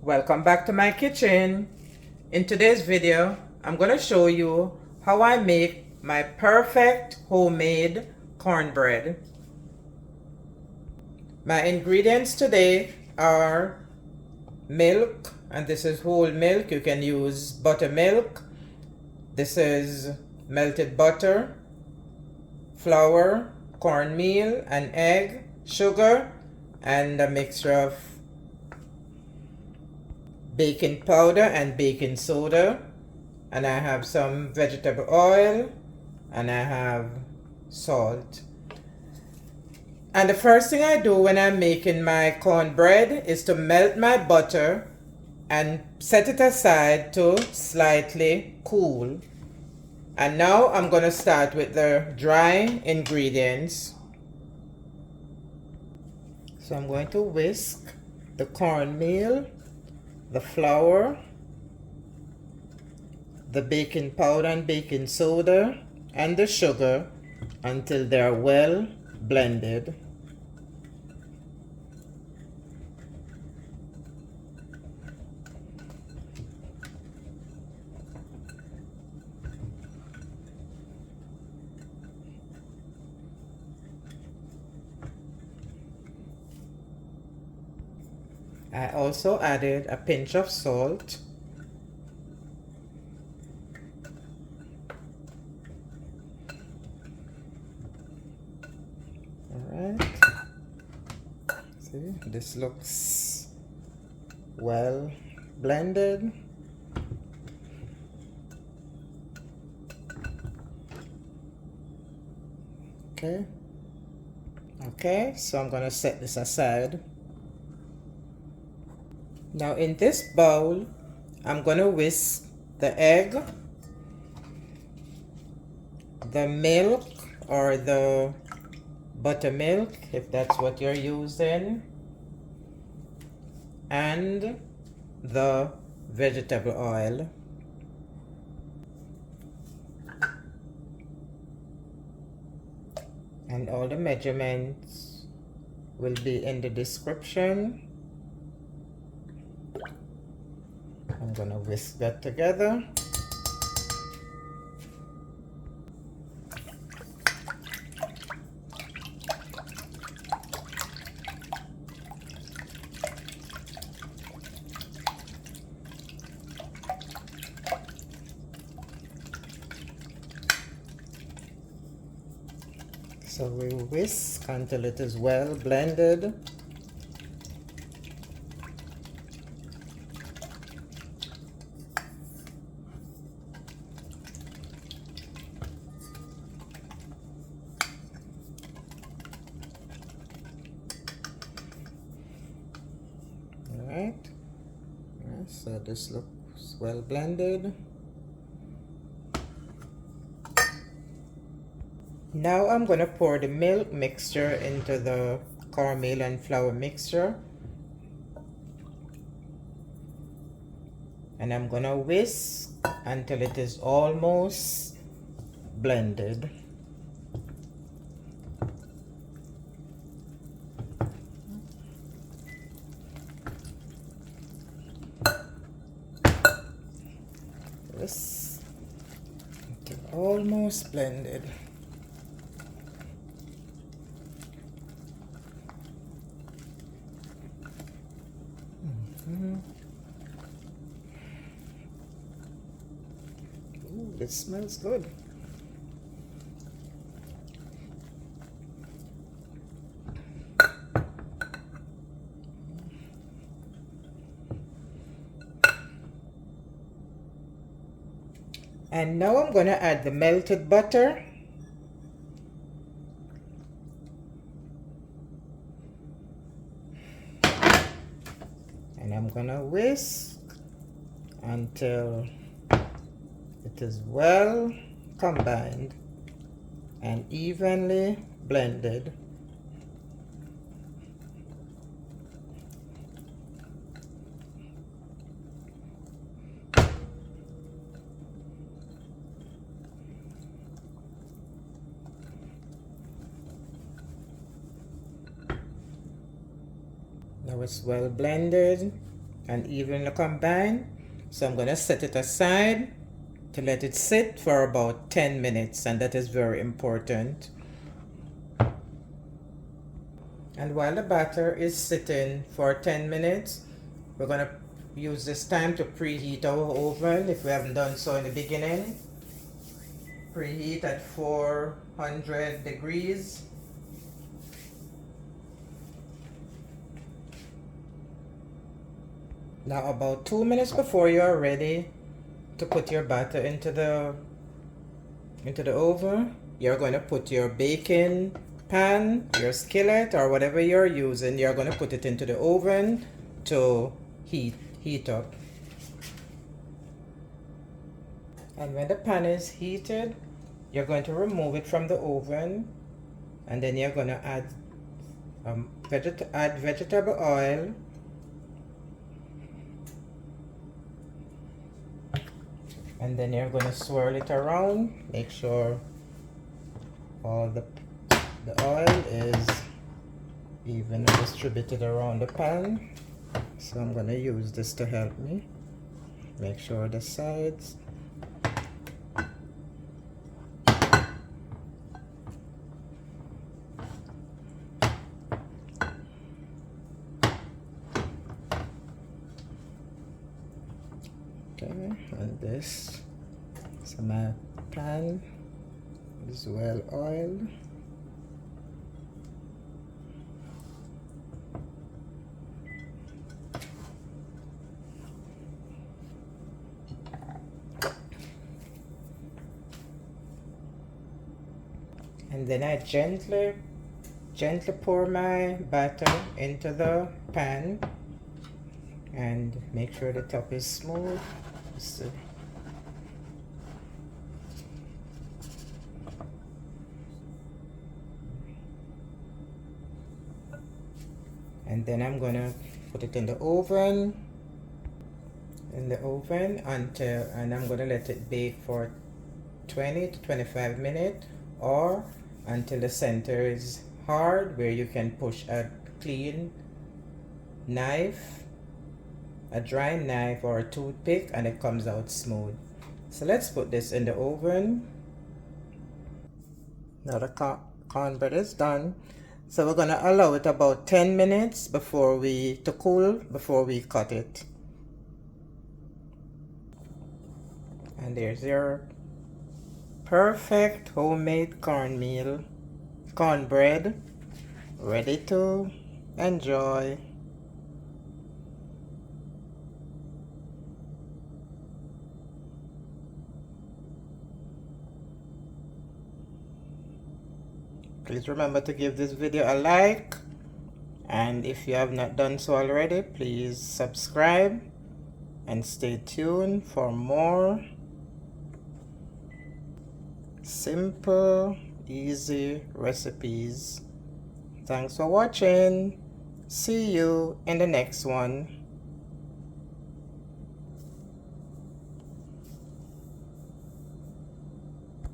Welcome back to my kitchen. In today's video, I'm going to show you how I make my perfect homemade cornbread. My ingredients today are milk, and this is whole milk. You can use buttermilk. This is melted butter, flour, cornmeal, an egg, sugar, and a mixture of baking powder and baking soda, and I have some vegetable oil, and I have salt. And the first thing I do when I'm making my cornbread is to melt my butter and set it aside to slightly cool. And now I'm going to start with the dry ingredients. So I'm going to whisk the cornmeal, the flour, the baking powder and baking soda, and the sugar until they are well blended. I also added a pinch of salt. Alright. See, this looks well blended. Okay, so I'm going to set this aside. Now in this bowl, I'm going to whisk the egg, the milk or the buttermilk, if that's what you're using, and the vegetable oil. And all the measurements will be in the description. I'm going to whisk that together. So we whisk until it is well blended. Alright, so this looks well blended. Now I'm going to pour the milk mixture into the cornmeal and flour mixture. And I'm going to whisk until it is almost blended. Whisk until almost blended. Ooh, it smells good. And now I'm going to add the melted butter. And I'm going to whisk until it is well combined and evenly blended. Now it's well blended. and evenly combine. So I'm going to set it aside to let it sit for about 10 minutes, and that is very important. And while the batter is sitting for 10 minutes, we're going to use this time to preheat our oven if we haven't done so in the beginning. Preheat at 400 degrees. Now about 2 minutes before you are ready to put your batter into the oven, you're going to put your baking pan, your skillet, or whatever you're using. You're going to put it into the oven to heat up. And when the pan is heated, you're going to remove it from the oven, and then you're going to add vegetable oil, and then you're going to swirl it around. Make sure all the oil is evenly distributed around the pan. So I'm going to use this to help me. Make sure the sides. Okay, and this, so my pan is well oiled. And then I gently pour my batter into the pan and make sure the top is smooth. So, and then I'm gonna put it in the oven until, and I'm gonna let it bake for 20 to 25 minutes, or until the center is hard, where you can push a clean knife, a dry knife or a toothpick, and it comes out smooth. So let's put this in the oven. Now the cornbread is done. So we're gonna allow it about 10 minutes to cool before we cut it. And there's your perfect homemade cornbread, ready to enjoy. Please remember to give this video a like, and if you have not done so already, please subscribe and stay tuned for more simple, easy recipes. Thanks for watching. See you in the next one.